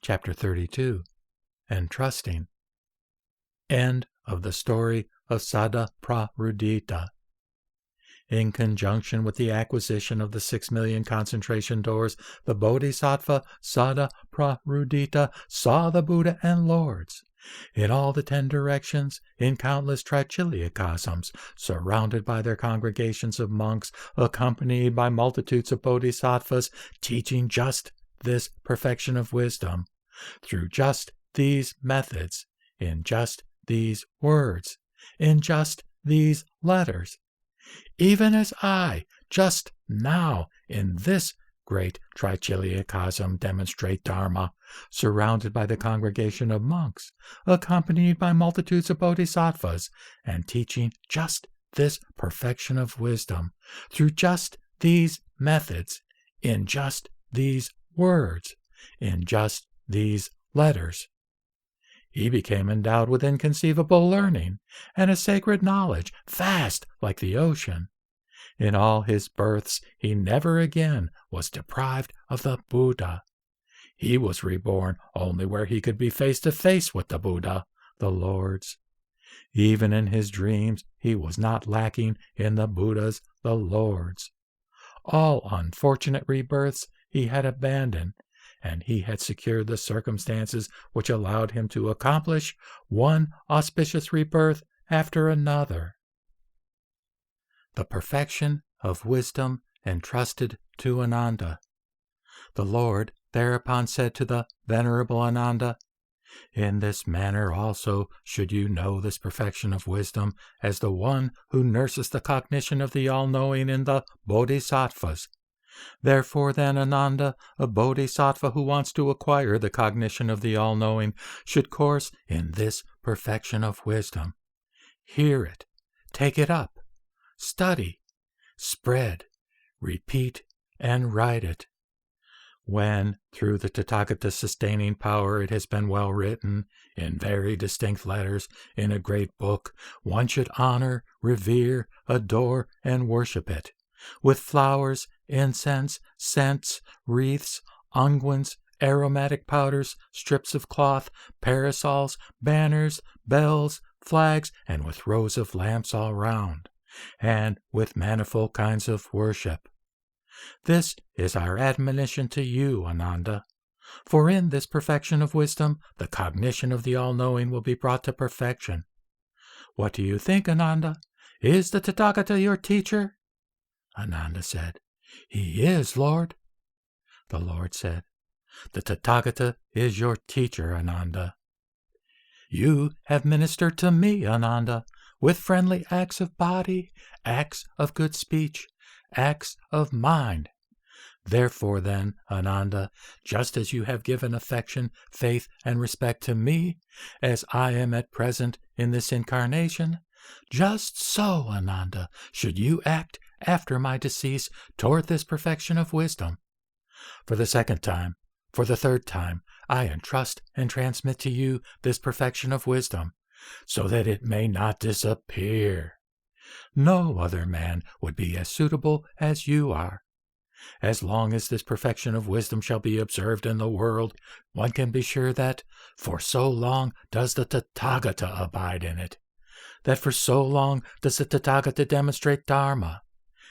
Chapter 32, Entrusting. End of the story of Sada Prarudita. In conjunction with the acquisition of the 6 million concentration doors, the Bodhisattva Sada Prarudita saw the Buddha and Lords in all the 10 directions, in countless trichiliocosms, surrounded by their congregations of monks, accompanied by multitudes of bodhisattvas, teaching just this perfection of wisdom, through just these methods, in just these words, in just these letters. Even as I, just now, in this great trichiliocosm, demonstrate Dharma, surrounded by the congregation of monks, accompanied by multitudes of bodhisattvas, and teaching just this perfection of wisdom, through just these methods, in just these words, in just these letters. He became endowed with inconceivable learning and a sacred knowledge, vast like the ocean. In all his births, he never again was deprived of the Buddha. He was reborn only where he could be face to face with the Buddha, the Lords. Even in his dreams, he was not lacking in the Buddhas, the Lords. All unfortunate rebirths he had abandoned, and he had secured the circumstances which allowed him to accomplish one auspicious rebirth after another. The perfection of wisdom entrusted to Ananda. The Lord thereupon said to the Venerable Ananda, "In this manner also should you know this perfection of wisdom as the one who nurses the cognition of the all-knowing in the bodhisattvas. Therefore then, Ananda, a bodhisattva who wants to acquire the cognition of the all-knowing should course in this perfection of wisdom. Hear it, take it up, study, spread, repeat, and write it. When, through the Tathagata's sustaining power, it has been well written, in very distinct letters, in a great book, one should honor, revere, adore, and worship it, with flowers, incense, scents, wreaths, unguents, aromatic powders, strips of cloth, parasols, banners, bells, flags, and with rows of lamps all round, and with manifold kinds of worship. This is our admonition to you, Ananda. For in this perfection of wisdom, the cognition of the all-knowing will be brought to perfection. What do you think, Ananda? Is the Tathagata your teacher?" Ananda said, "He is, Lord." The Lord said, "The Tathagata is your teacher, Ananda. You have ministered to me, Ananda, with friendly acts of body, acts of good speech, acts of mind. Therefore then, Ananda, just as you have given affection, faith, and respect to me, as I am at present in this incarnation, just so, Ananda, should you act after my decease toward this perfection of wisdom. For the second time, for the third time, I entrust and transmit to you this perfection of wisdom, so that it may not disappear. No other man would be as suitable as you are. As long as this perfection of wisdom shall be observed in the world, one can be sure that for so long does the Tathagata abide in it, that for so long does the Tathagata demonstrate Dharma,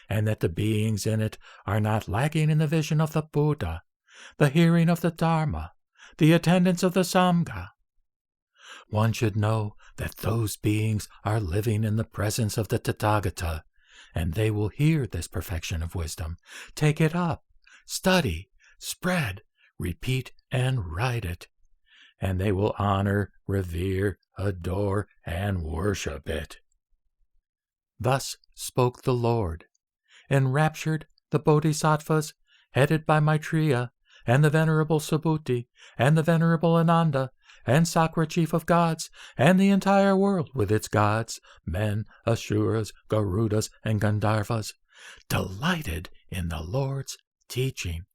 and that the beings in it are not lacking in the vision of the Buddha, the hearing of the Dharma, the attendance of the Sangha. One should know that those beings are living in the presence of the Tathagata, and they will hear this perfection of wisdom, take it up, study, spread, repeat, and write it, and they will honor, revere, adore, and worship it." Thus spoke the Lord. Enraptured, the bodhisattvas, headed by Maitreya, and the Venerable Subhuti, and the Venerable Ananda, and Sakra, chief of gods, and the entire world with its gods, men, Asuras, Garudas, and Gandharvas, delighted in the Lord's teaching.